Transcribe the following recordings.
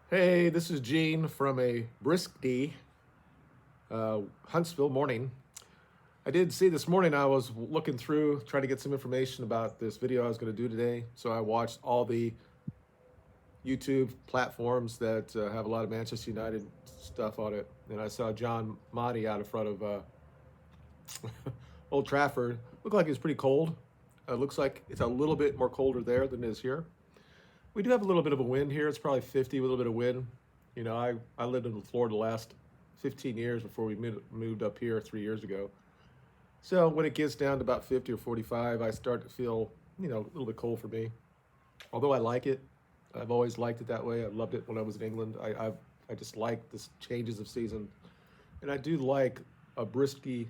Hey, this is Gene from a brisk D, Huntsville morning. I did see this morning, I was looking through, trying to get some information about this video I was going to do today. So I watched all the YouTube platforms that have a lot of Manchester United stuff on it. And I saw John Motti out in front of Old Trafford. Looked like it was pretty cold. Looks like it's a little bit more colder there than it is here. We do have a little bit of a wind here. It's probably 50 with a little bit of wind. I lived in Florida the last 15 years before we moved up here 3 years ago. So when it gets down to about 50 or 45, I start to feel, a little bit cold for me. Although I like it, I've always liked it that way. I loved it when I was in England. I just like the changes of season, and I do like a brisky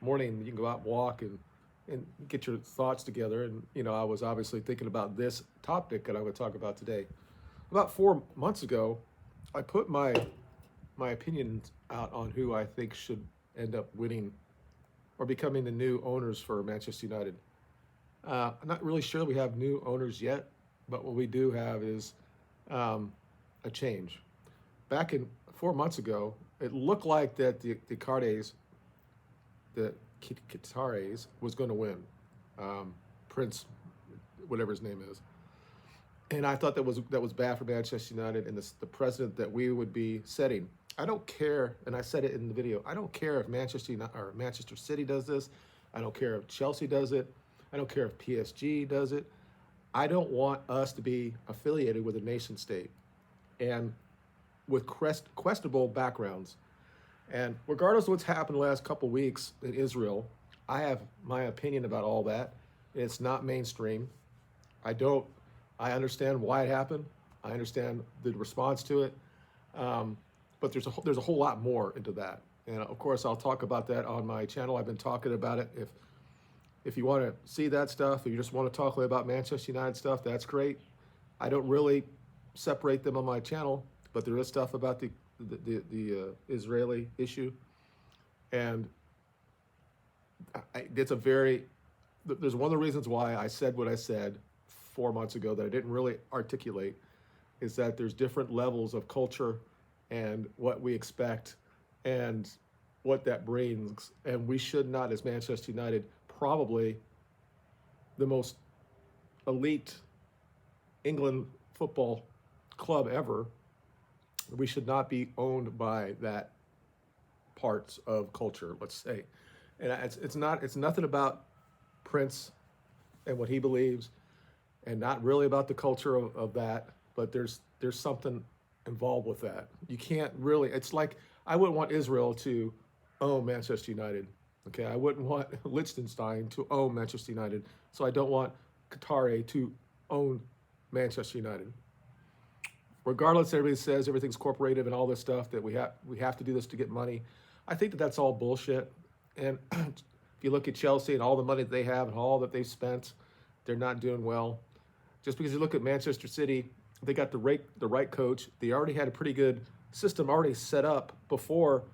morning. You can go out and walk and get your thoughts together. And I was obviously thinking about this topic that I'm going to talk about today. About 4 months ago, I put my opinions out on who I think should end up winning or becoming the new owners for Manchester United. I'm not really sure we have new owners yet, but what we do have is a change. Back in 4 months ago, it looked like that the Cardes, the Qataris, was going to win. Prince, whatever his name is, and I thought that was bad for Manchester United and the precedent that we would be setting. I don't care, and I said it in the video. I don't care if Manchester United or Manchester City does this. I don't care if Chelsea does it. I don't care if PSG does it. I don't want us to be affiliated with a nation state and with questionable backgrounds. And regardless of what's happened the last couple of weeks in Israel, I have my opinion about all that. It's not mainstream. I don't. I understand why it happened. I understand the response to it. But there's a whole lot more into that. And of course, I'll talk about that on my channel. I've been talking about it. If you want to see that stuff, if you just want to talk about Manchester United stuff, that's great. I don't really separate them on my channel, but there is stuff about the Israeli issue, and it's a very. There's one of the reasons why I said what I said 4 months ago that I didn't really articulate, is that there's different levels of culture and what we expect and what that brings, and we should not, as Manchester United, probably the most elite England football club ever, we should not be owned by that parts of culture, let's say. And it's nothing about Prince and what he believes, and not really about the culture of that, but there's something involved with that. You can't really. It's like I wouldn't want Israel to own Manchester United. Okay, I wouldn't want Liechtenstein to own Manchester United. So I don't want Qatar to own Manchester United. Regardless, everybody says everything's corporative and all this stuff, that we have to do this to get money. I think that that's all bullshit. And if you look at Chelsea and all the money that they have and all that they've spent, they're not doing well. Just because you look at Manchester City, they got the right coach. They already had a pretty good system already set up before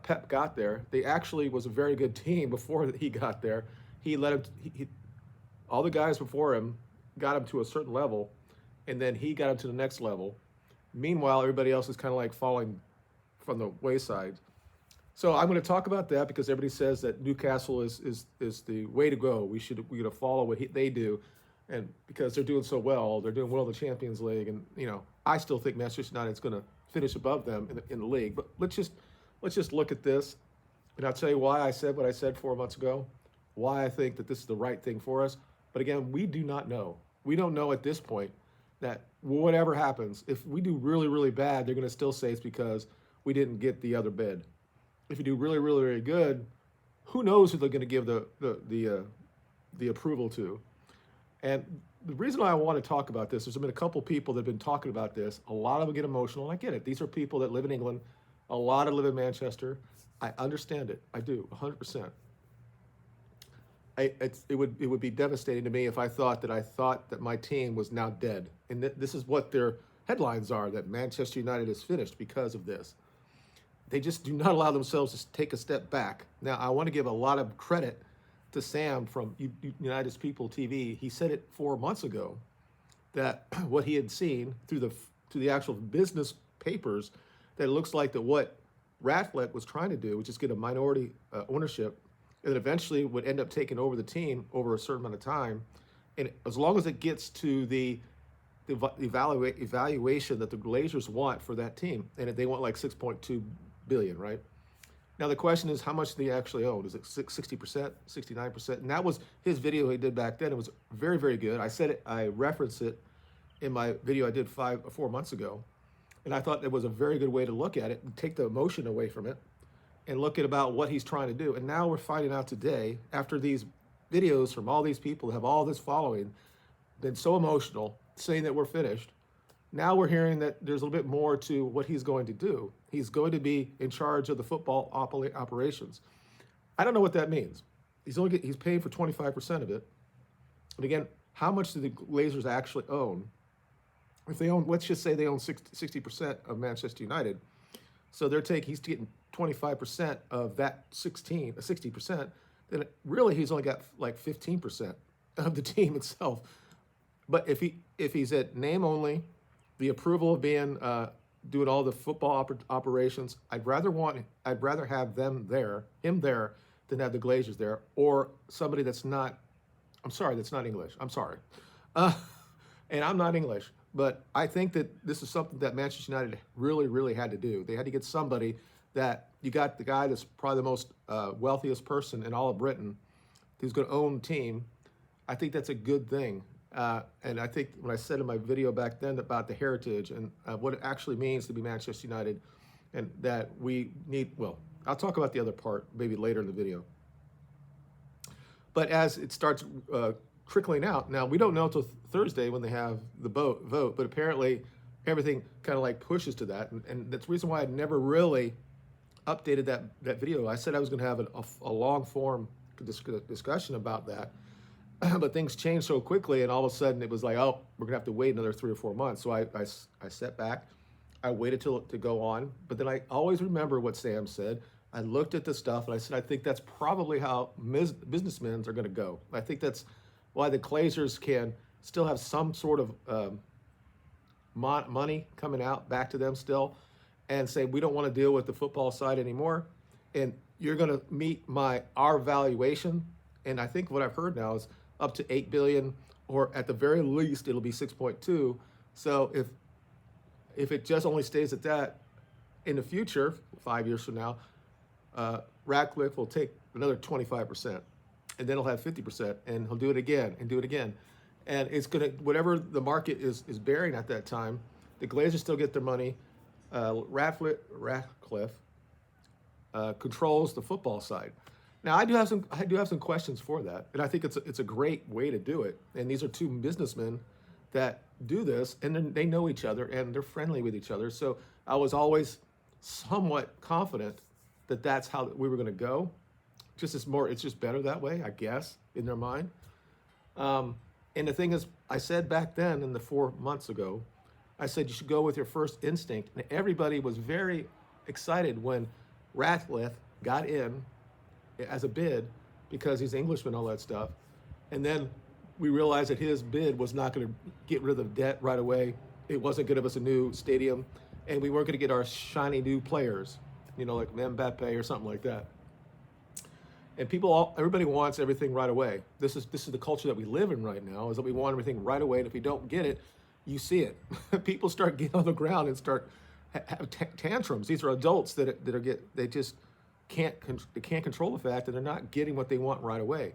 Pep got there. They actually was a very good team before he got there. He let him. All the guys before him got him to a certain level, and then he got him to the next level. Meanwhile, everybody else is kind of like falling from the wayside. So I'm going to talk about that because everybody says that Newcastle is the way to go. We got to follow what they do, and because they're doing so well, they're doing well in the Champions League, and I still think Manchester United is going to finish above them in the league. But let's just look at this, and I'll tell you why I said what I said 4 months ago, why I think that this is the right thing for us. But again, we do not know. We don't know at this point that whatever happens, if we do really, really bad, they're going to still say it's because we didn't get the other bid. If you do really, really, really good, who knows who they're going to give the approval to? And the reason why I want to talk about this, there's been a couple people that have been talking about this. A lot of them get emotional, and I get it. These are people that live in England. A lot of live in Manchester. I understand it. I do, 100%. It would be devastating to me if I thought that my team was now dead. And this is what their headlines are, that Manchester United is finished because of this. They just do not allow themselves to take a step back. Now, I want to give a lot of credit to Sam from United's People TV. He said it 4 months ago that what he had seen through to the actual business papers that it looks like that what Ratliff was trying to do, which is get a minority ownership, and then eventually would end up taking over the team over a certain amount of time. And as long as it gets to the evaluation that the Glazers want for that team, and they want like 6.2 billion, right? Now the question is, how much do they actually own? Is it 60%, 69%? And that was his video he did back then. It was very, very good. I said it, I referenced it in my video I did 4 months ago. And I thought it was a very good way to look at it and take the emotion away from it and look at about what he's trying to do. And now we're finding out today, after these videos from all these people who have all this following, been so emotional, saying that we're finished. Now we're hearing that there's a little bit more to what he's going to do. He's going to be in charge of the football operations. I don't know what that means. He's paying for 25% of it. And again, how much do the Glazers actually own? If they own, let's just say they own 60% of Manchester United. So he's getting 25% of that 60%. Then really he's only got like 15% of the team itself. But if he's at name only, the approval of being doing all the football operations, I'd rather have him there than have the Glazers there, or somebody that's not English. I'm sorry, and I'm not English, but I think that this is something that Manchester United really, really had to do. They had to get somebody that you got the guy that's probably the most wealthiest person in all of Britain, who's going to own the team. I think that's a good thing. And I think when I said in my video back then about the heritage and what it actually means to be Manchester United, and that we need, well, I'll talk about the other part maybe later in the video. But as it starts trickling out, now we don't know until Thursday when they have the vote, but apparently everything kind of like pushes to that. And that's the reason why I never really updated that video. I said I was going to have a long form discussion about that. But things changed so quickly, and all of a sudden it was like, oh, we're gonna have to wait another 3 or 4 months. So I sat back, I waited to go on, but then I always remember what Sam said. I looked at the stuff and I said, I think that's probably how businessmen are gonna go. I think that's why the Glazers can still have some sort of money coming out back to them still, and say we don't want to deal with the football side anymore, and you're gonna meet our valuation. And I think what I've heard now is up to 8 billion, or at the very least, it'll be 6.2. So if it just only stays at that, in the future, 5 years from now, Ratliff will take another 25%, and then he'll have 50%, and he'll do it again and do it again. And it's gonna, whatever the market is bearing at that time, the Glazers still get their money. Ratliff controls the football side. Now I do have some questions for that, and I think it's a great way to do it. And these are two businessmen that do this, and they know each other and they're friendly with each other. So I was always somewhat confident that that's how we were going to go. It's just better that way, I guess, in their mind. And the thing is, I said back then, in the 4 months ago, I said you should go with your first instinct, and everybody was very excited when Ratliff got in as a bid because he's Englishman, all that stuff. And then we realized that his bid was not going to get rid of the debt right away. It wasn't going to give us a new stadium, and we weren't going to get our shiny new players, like Mbappe or something like that. And everybody wants everything right away. This is the culture that we live in right now, is that we want everything right away. And if you don't get it, you see it. People start getting on the ground and start have tantrums. These are adults they just can't control the fact that they're not getting what they want right away.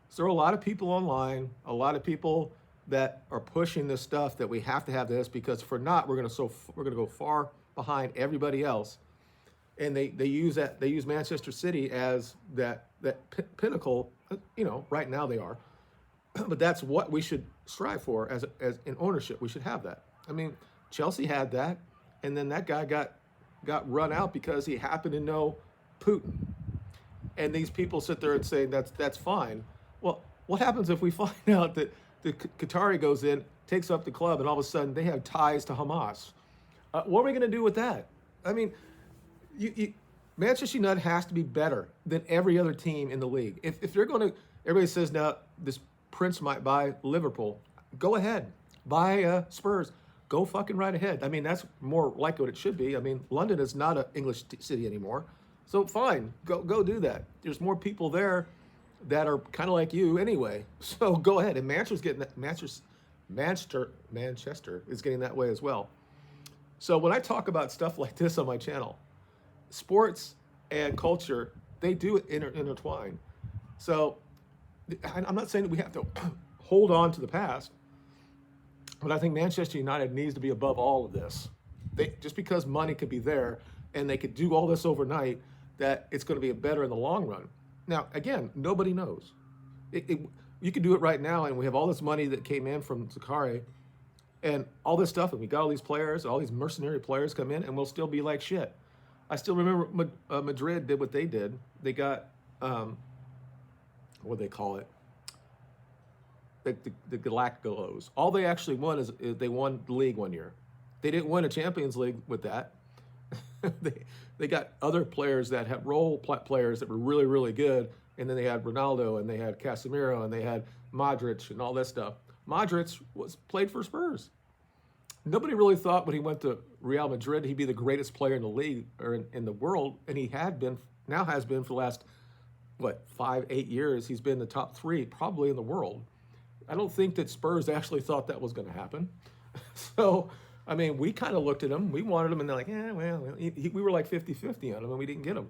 So there are a lot of people online, a lot of people that are pushing this stuff that we have to have this, because if we're not, we're gonna go far behind everybody else. And they use Manchester City as that pinnacle. Right now they are, but that's what we should strive for as in ownership. We should have that. I mean, Chelsea had that, and then that guy got run out because he happened to know Putin. And these people sit there and say that's fine. Well, what happens if we find out that the Qatari goes in, takes up the club, and all of a sudden they have ties to Hamas? What are we going to do with that? I mean, Manchester United has to be better than every other team in the league. If they're going to, everybody says now this Prince might buy Liverpool. Go ahead, buy Spurs. go fucking right ahead. I mean, that's more like what it should be. I mean, London is not an English city anymore, so fine, go do that. There's more people there that are kind of like you anyway. So go ahead. And Manchester's getting that. Manchester is getting that way as well. So when I talk about stuff like this on my channel, sports and culture, they do intertwine. So I'm not saying that we have to hold on to the past, but I think Manchester United needs to be above all of this. Just because money could be there and they could do all this overnight, that it's going to be better in the long run. Now, again, nobody knows. You could do it right now, and we have all this money that came in from Sakari and all this stuff, and we got all these players, all these mercenary players come in, and we'll still be like shit. I still remember Madrid did what they did. They got, what do they call it? The Galacticos. All they actually won is they won the league one year. They didn't win a Champions League with that. They got other players that had role players that were really, really good, and then they had Ronaldo, and they had Casemiro, and they had Modric, and all that stuff. Modric played for Spurs. Nobody really thought when he went to Real Madrid he'd be the greatest player in the league or in the world, and he has been for the last 5-8 years. He's been the top 3 probably in the world. I don't think that Spurs actually thought that was going to happen. So, I mean, we kind of looked at him. We wanted him, and they're like, we were like 50-50 on him, and we didn't get him.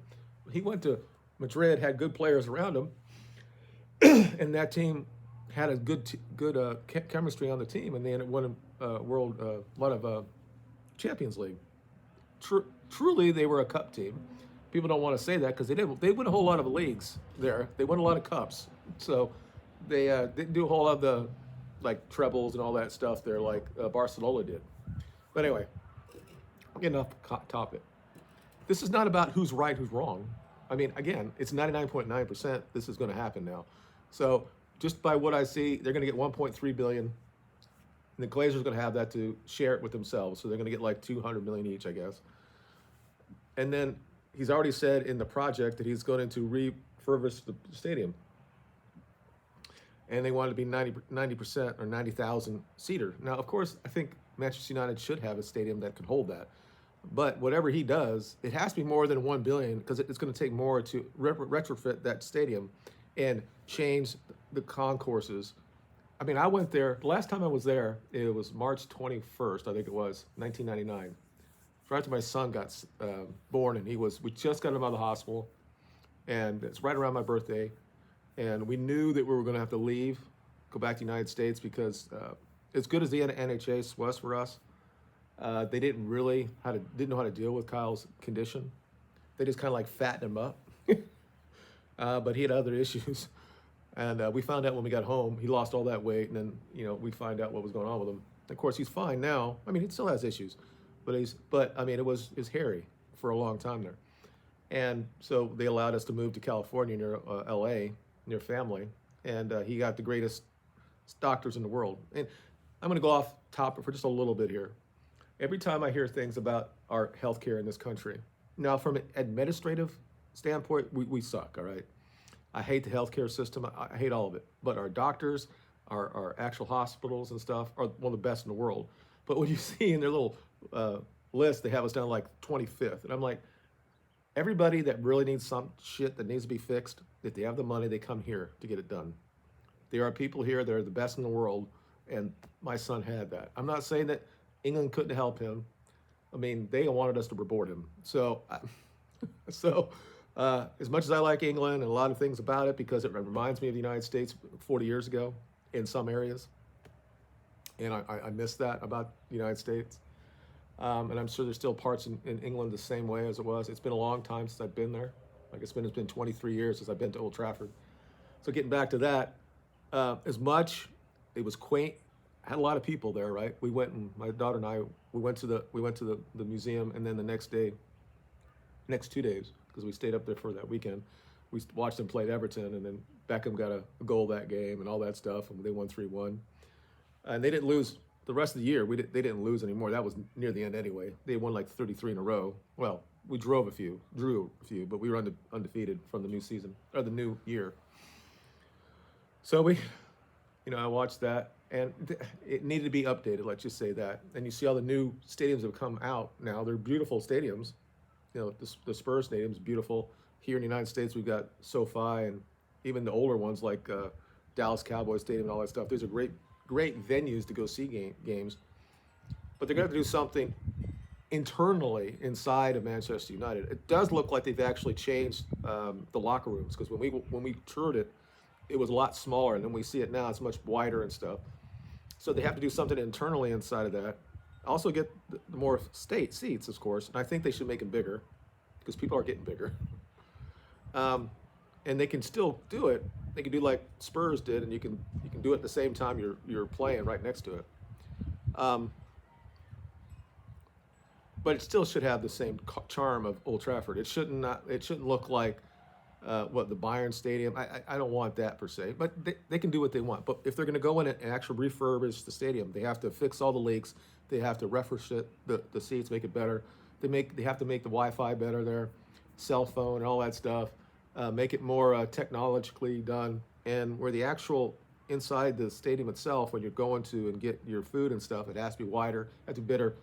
He went to Madrid, had good players around him, and that team had a good chemistry on the team, and they ended up winning a lot of Champions League. Truly, they were a cup team. People don't want to say that because they win a whole lot of leagues there. They won a lot of cups. So they didn't do a whole lot of the trebles and all that stuff there like Barcelona did. But anyway, enough topic. This is not about who's right, who's wrong. I mean, again, it's 99.9% this is going to happen now. So just by what I see, they're going to get 1.3 billion. And the Glazers are going to have that to share it with themselves. So they're going to get like 200 million each, I guess. And then he's already said in the project that he's going to refurbish the stadium. And they want it to be 90% or 90,000 seater. Now, of course, I think Manchester United should have a stadium that can hold that. But whatever he does, it has to be more than 1 billion because it's going to take more to retrofit that stadium and change the concourses. I mean, I went there, the last time I was there, it was March 21st, I think it was, 1999. Right after my son got born, and we just got him out of the hospital, and it's right around my birthday, and we knew that we were going to have to leave, go back to the United States, because as good as the NHS was for us, they didn't know how to deal with Kyle's condition. They just kind of like fattened him up, but he had other issues. And we found out when we got home, he lost all that weight, and then, we find out what was going on with him. Of course, he's fine now. I mean, he still has issues, but I mean, it was hairy for a long time there. And so they allowed us to move to California near LA, near family, and he got the greatest doctors in the world. And I'm going to go off topic for just a little bit here. Every time I hear things about our healthcare in this country, now from an administrative standpoint, we suck, all right? I hate the healthcare system. I hate all of it. But our doctors, our actual hospitals and stuff are one of the best in the world. But when you see in their little list, they have us down like 25th. And I'm like, everybody that really needs some shit that needs to be fixed, if they have the money, they come here to get it done. There are people here that are the best in the world, and my son had that. I'm not saying that England couldn't help him. I mean, they wanted us to reward him. So, as much as I like England and a lot of things about it, because it reminds me of the United States 40 years ago in some areas, and I miss that about the United States. And I'm sure there's still parts in England the same way as it was. It's been a long time since I've been there. Like it's been 23 years since I've been to Old Trafford. So getting back to that, as much it was quaint. Had a lot of people there, right? We went, and my daughter and I, we went to the museum, and then the next 2 days, because we stayed up there for that weekend, we watched them play at Everton, and then Beckham got a goal that game and all that stuff, and they won 3-1. And they didn't lose the rest of the year. They didn't lose anymore. That was near the end anyway. They won like 33 in a row. Well, we drew a few, but we were undefeated from the new season, or the new year. So I watched that. and it needed to be updated. Let's just say that. And you see all the new stadiums that have come out now. They're beautiful stadiums. You know, the Spurs Stadium is beautiful. Here in the United States, we've got SoFi and even the older ones like Dallas Cowboys Stadium and all that stuff. These are great venues to go see games. But they're going to do something internally inside of Manchester United. It does look like they've actually changed the locker rooms, because when we toured it, it was a lot smaller, and then we see it now, it's much wider and stuff. So they have to do something internally inside of that. Also get the more seats, of course, and I think they should make them bigger because people are getting bigger. And they can still do it. They can do like Spurs did, and you can do it at the same time you're playing right next to it. But it still should have the same charm of Old Trafford. It shouldn't look like the Bayern Stadium. I don't want that per se, but they can do what they want. But if they're going to go in and actually refurbish the stadium, they have to fix all the leaks. They have to refresh the seats, make it better. They have to make the Wi-Fi better there, cell phone and all that stuff. Make it more technologically done, and where the actual inside the stadium itself, when you're going to and get your food and stuff, it has to be wider, have to be better.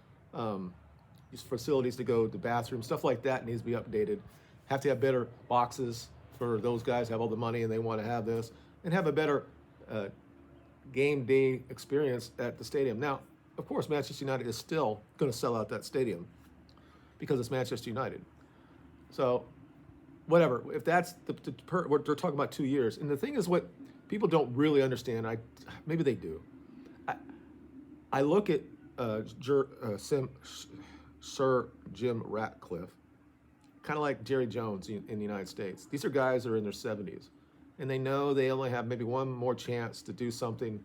Facilities to go to bathrooms, stuff like that needs to be updated. Have to have better boxes for those guys who have all the money and they want to have this, and have a better game day experience at the stadium. Now, of course, Manchester United is still going to sell out that stadium because it's Manchester United. So, whatever. If that's they're talking about 2 years, and the thing is, what people don't really understand, maybe they do. I look at Sir Jim Ratcliffe, kind of like Jerry Jones in the United States. These are guys that are in their 70s, and they know they only have maybe one more chance to do something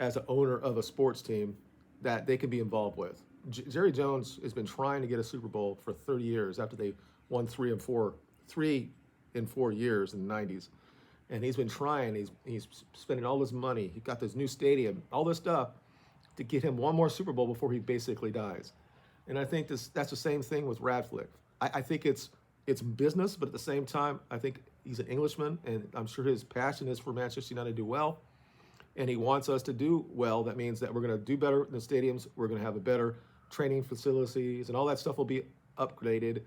as an owner of a sports team that they can be involved with. Jerry Jones has been trying to get a Super Bowl for 30 years after they won 3 in 4 years in the 90s. And he's been trying, he's spending all this money. He got this new stadium, all this stuff to get him one more Super Bowl before he basically dies. And I think that's the same thing with Radcliffe. I think it's business, but at the same time, I think he's an Englishman, and I'm sure his passion is for Manchester United to do well, and he wants us to do well. That means that we're going to do better in the stadiums. We're going to have a better training facilities, and all that stuff will be upgraded,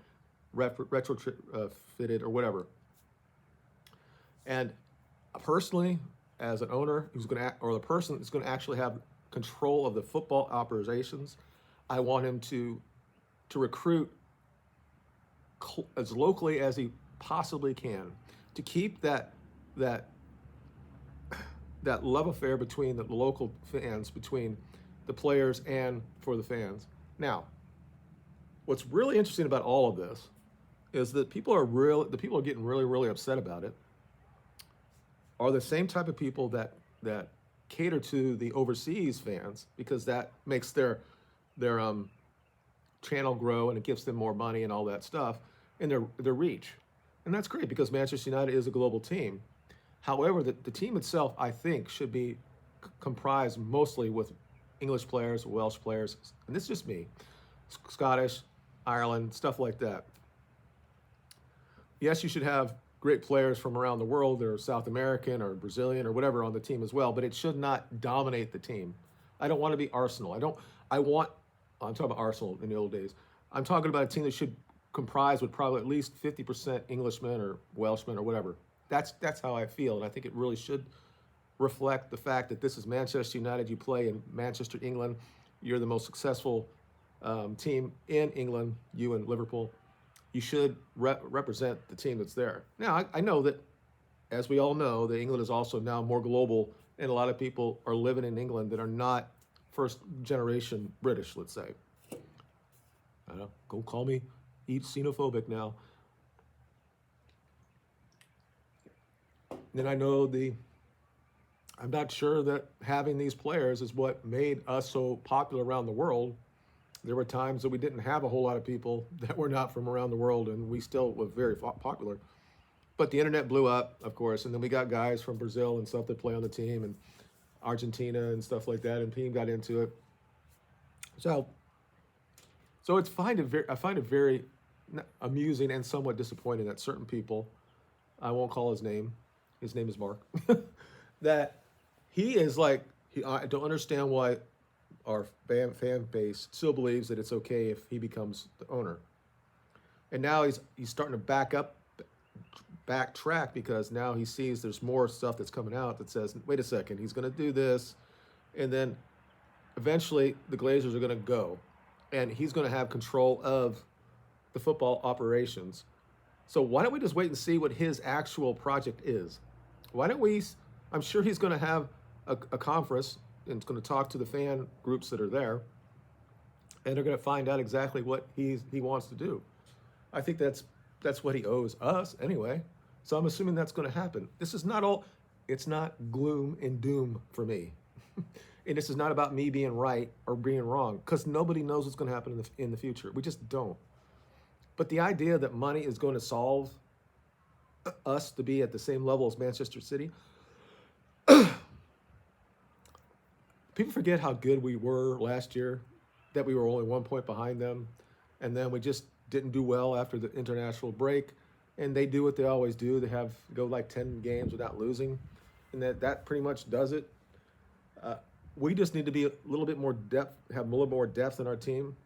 retrofitted, or whatever. And personally, as an owner or the person that's going to actually have control of the football operations, I want him to recruit as locally as he possibly can, to keep that love affair between the local fans, between the players and for the fans. Now, what's really interesting about all of this is that people are getting really, really upset about it are the same type of people that cater to the overseas fans, because that makes their channel grow, and it gives them more money and all that stuff, and their reach. And that's great, because Manchester United is a global team. However, the team itself, I think, should be comprised mostly with English players, Welsh players, and this is just me, Scottish, Ireland, stuff like that. Yes, you should have great players from around the world, or South American or Brazilian or whatever on the team as well, but it should not dominate the team. I don't want to be Arsenal. I'm talking about Arsenal in the old days. I'm talking about a team that should comprise with probably at least 50% Englishmen or Welshmen or whatever. That's how I feel, and I think it really should reflect the fact that this is Manchester United. You play in Manchester, England. You're the most successful team in England, you and Liverpool. You should represent the team that's there. Now, I know that, as we all know, that England is also now more global, and a lot of people are living in England that are not first generation British, let's say. I don't know, go call me xenophobic now. Then I know I'm not sure that having these players is what made us so popular around the world. There were times that we didn't have a whole lot of people that were not from around the world, and we still were very popular. But the internet blew up, of course, and then we got guys from Brazil and stuff that play on the team, and Argentina and stuff like that, and the team got into it. So I find it very amusing and somewhat disappointing that certain people, I won't call his name is Mark, that he is like I don't understand why our fan base still believes that it's okay if he becomes the owner. And now he's starting to backtrack because now he sees there's more stuff that's coming out that says, wait a second, he's going to do this, and then eventually the Glazers are going to go, and he's going to have control of the football operations. So why don't we just wait and see what his actual project is? Why don't we? I'm sure he's going to have a conference and it's going to talk to the fan groups that are there, and they're going to find out exactly what he wants to do. I think that's what he owes us anyway. So I'm assuming that's going to happen. This is not all. It's not gloom and doom for me. And this is not about me being right or being wrong, because nobody knows what's going to happen in the future. We just don't. But the idea that money is going to solve us to be at the same level as Manchester City, people forget how good we were last year, that we were only 1 point behind them, and then we just didn't do well after the international break. And they do what they always do. They go like 10 games without losing, and that pretty much does it. We just need to be a little bit more depth, have a little more depth in our team,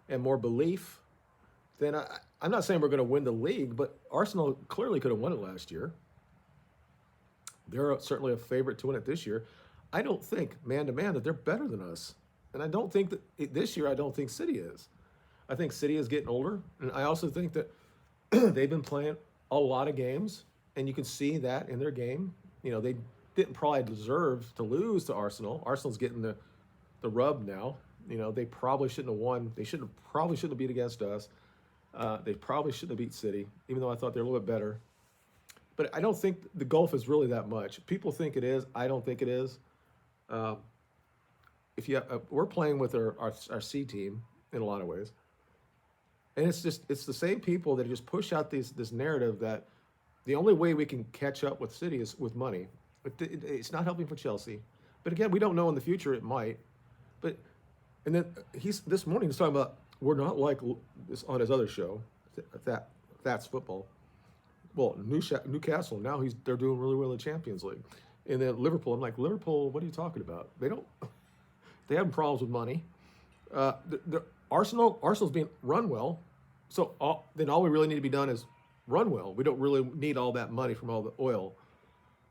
and more belief. Then I'm not saying we're going to win the league, but Arsenal clearly could have won it last year. They're certainly a favorite to win it this year. I don't think, man to man, that they're better than us. And I don't think that this year, I don't think City is. I think City is getting older. And I also think that they've been playing a lot of games, and you can see that in their game. You know, they didn't probably deserve to lose to Arsenal. Arsenal's getting the rub now. You know, they probably shouldn't have won. They probably shouldn't have beat against us. They probably shouldn't have beat City, even though I thought they were a little bit better. But I don't think the gulf is really that much. People think it is. I don't think it is. We're playing with our C team in a lot of ways, and it's the same people that just push out this narrative that the only way we can catch up with City is with money. It's not helping for Chelsea. But again, we don't know in the future, it might. And then this morning he's talking about, we're not like this on his other show, that's football. Well, Newcastle, now they're doing really well in the Champions League. And then Liverpool, I'm like, Liverpool, what are you talking about? They have problems with money. Arsenal's being run well. So then all we really need to be done is run well. We don't really need all that money from all the oil.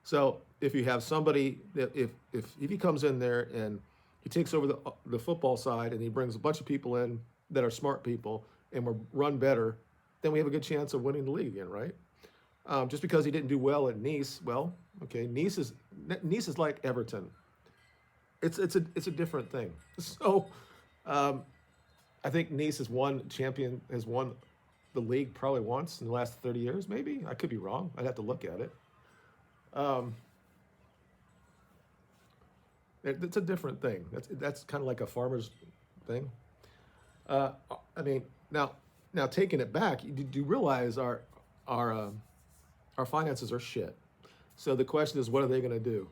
So if you have somebody that if he comes in there and he takes over the football side and he brings a bunch of people in that are smart people and we're run better, then we have a good chance of winning the league again, right? Just because he didn't do well at Nice, well, okay, Nice is like Everton. It's a different thing. So I think Nice has won the league probably once in the last 30 years, maybe. I could be wrong. I'd have to look at it. It's a different thing. That's kind of like a farmer's thing. I mean, now taking it back, do you realize our finances are shit? So the question is, what are they going to do?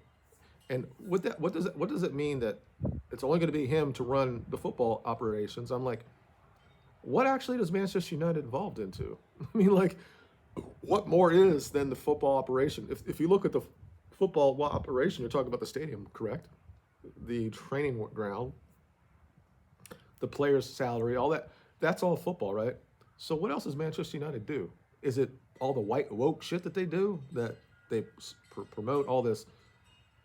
And what does it mean that it's only going to be him to run the football operations? I'm like, what actually does Manchester United evolved into? I mean, like, what more is than the football operation? If you look at the football operation, you're talking about the stadium, correct? The training ground, the player's salary, all that. That's all football, right? So what else does Manchester United do? Is it all the white woke shit that they do, that they promote all this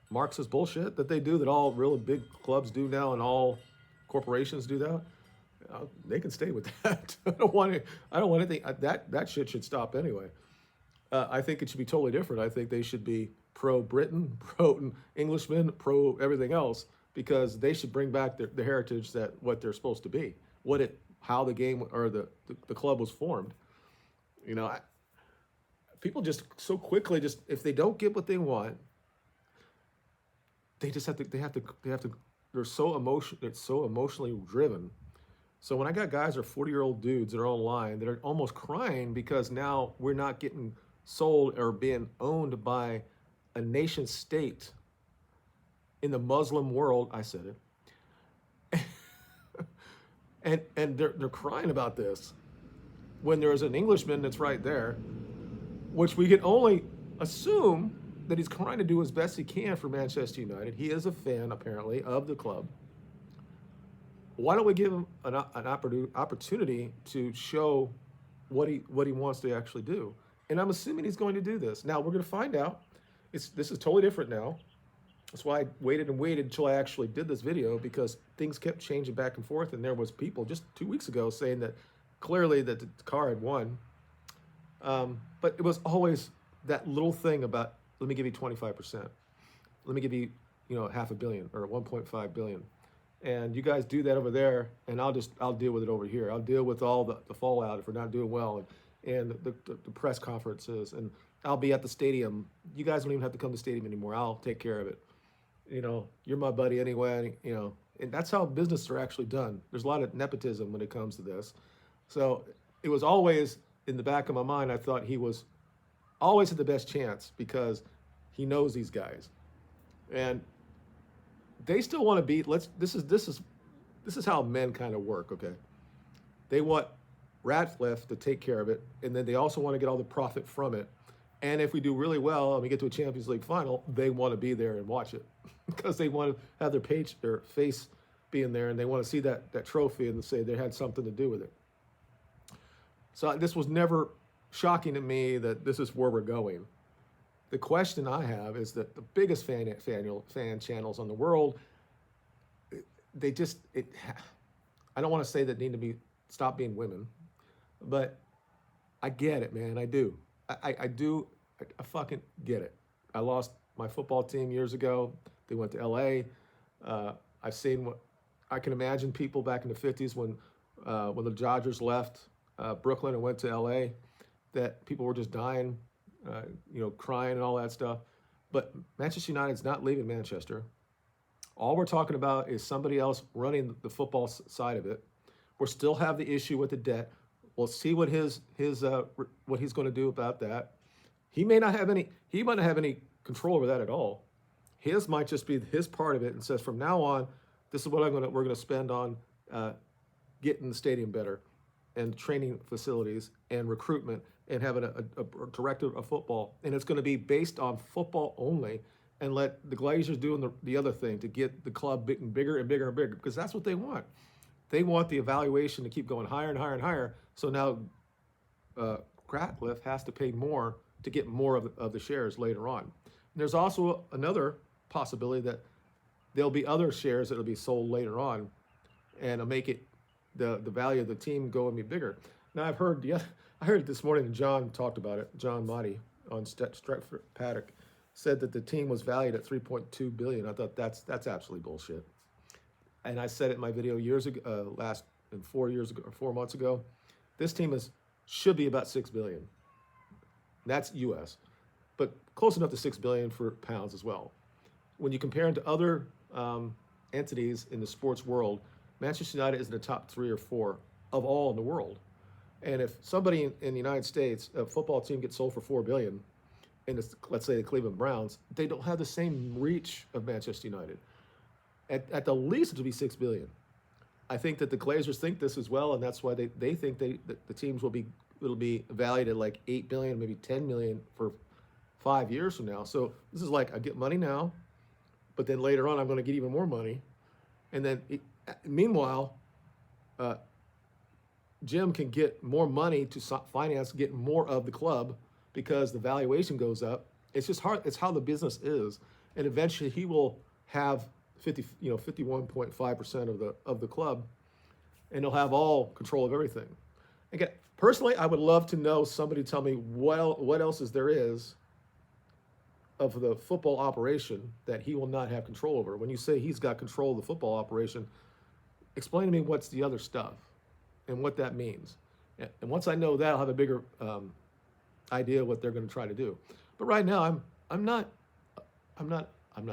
Marxist bullshit that they do, that all really big clubs do now and all corporations do that? They can stay with that. I don't want anything. That shit should stop anyway. I think it should be totally different. I think they should be pro-Britain, pro-Englishman, pro everything else, because they should bring back the heritage, that what they're supposed to be, how the game or the club was formed. You know, people just so quickly, just if they don't get what they want, they have to. They're so emotionally driven. So when I got guys that are 40-year-old dudes that are online that are almost crying because now we're not getting sold or being owned by a nation state in the Muslim world, I said it, and they're crying about this when there's an Englishman that's right there, which we can only assume that he's trying to do as best he can for Manchester United. He is a fan, apparently, of the club. Why don't we give him an opportunity to show what he wants to actually do? And I'm assuming he's going to do this. Now we're going to find out. This is totally different now. That's why I waited and waited until I actually did this video, because things kept changing back and forth, and there was people just 2 weeks ago saying that clearly that the car had won. But it was always that little thing about, let me give you 25%. Let me give you, $500 million or 1.5 billion. And you guys do that over there, and I'll deal with it over here. I'll deal with all the fallout if we're not doing well, and the press conferences, and I'll be at the stadium. You guys don't even have to come to the stadium anymore. I'll take care of it. You're my buddy anyway, and that's how business are actually done. There's a lot of nepotism when it comes to this. So it was always in the back of my mind, I thought he was always had the best chance because he knows these guys. And they still want to beat. This is how men kind of work, okay? They want Ratcliffe to take care of it, and then they also want to get all the profit from it. And if we do really well and we get to a Champions League final, they want to be there and watch it because they want to have their face being there, and they want to see that trophy and say they had something to do with it. So this was never shocking to me that this is where we're going. The question I have is that the biggest fan channels on the world, I don't want to say that need to stop being women, but I get it, man. I do. I fucking get it. I lost my football team years ago. They went to LA. I've seen what I can imagine people back in the 50s when the Dodgers left Brooklyn and went to LA, that people were just dying, crying and all that stuff. But Manchester United's not leaving Manchester. All we're talking about is somebody else running the football side of it. We'll still have the issue with the debt. We'll see what what he's going to do about that. He might not have any control over that at all. His might just be his part of it, and says from now on, this is what we're going to spend on getting the stadium better, and training facilities and recruitment, and having a director of football. And it's going to be based on football only, and let the Glazers do the other thing to get the club bigger and bigger and bigger, because that's what they want. They want the evaluation to keep going higher and higher and higher. So now Ratcliffe has to pay more to get more of the shares later on. And there's also another possibility that there'll be other shares that will be sold later on, and it'll make it the value of the team go and be bigger. Now I heard it this morning, and John talked about it. John Motti on Stretford Paddock said that the team was valued at 3.2 billion. I thought that's absolutely bullshit. And I said it in my video years ago, 4 months ago. This team should be about 6 billion. That's U.S., but close enough to 6 billion for pounds as well. When you compare it to other entities in the sports world, Manchester United is in the top 3 or 4 of all in the world. And if somebody in the United States, a football team, gets sold for 4 billion, and let's say the Cleveland Browns, they don't have the same reach of Manchester United. At the least, it'll be 6 billion. I think that the Glazers think this as well, and that's why they think that the teams will be valued at like 8 billion, maybe 10 million for 5 years from now. So this is like, I get money now, but then later on I'm going to get even more money, and then meanwhile, Jim can get more money to finance, get more of the club, because the valuation goes up. It's just hard. It's how the business is, and eventually he will have 51.5% of the club, and he'll have all control of everything. Again, personally, I would love to know somebody tell me what else there is of the football operation that he will not have control over. When you say he's got control of the football operation, explain to me what's the other stuff and what that means. And once I know that, I'll have a bigger idea what they're going to try to do. But right now, I'm not up, I'm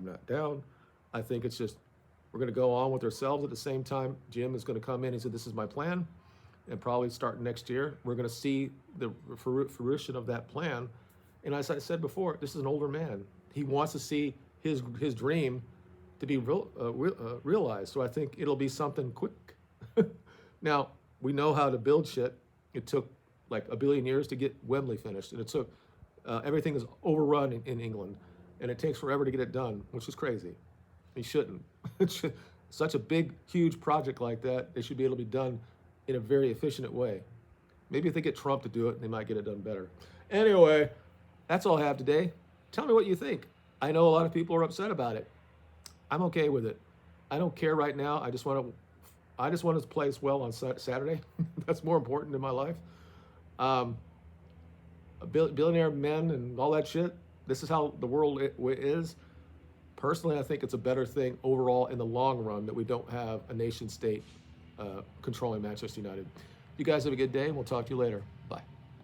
not down. I think it's just we're going to go on with ourselves. At the same time, Jim is going to come in. He said, "This is my plan," and probably starting next year, we're going to see the fruition of that plan. And as I said before, this is an older man. He wants to see his dream to be realized. So I think it'll be something quick. Now, we know how to build shit. It took like 1 billion years to get Wembley finished, and it took Everything is overrun in England, and it takes forever to get it done, which is crazy. It shouldn't. Such a big, huge project like that, it should be able to be done in a very efficient way. Maybe if they get Trump to do it, they might get it done better. Anyway, that's all I have today. Tell me what you think. I know a lot of people are upset about it. I'm okay with it. I don't care right now. I just want to play as well on Saturday. That's more important in my life. Billionaire men and all that shit. This is how the world is. Personally, I think it's a better thing overall in the long run that we don't have a nation state controlling Manchester United. You guys have a good day, and we'll talk to you later.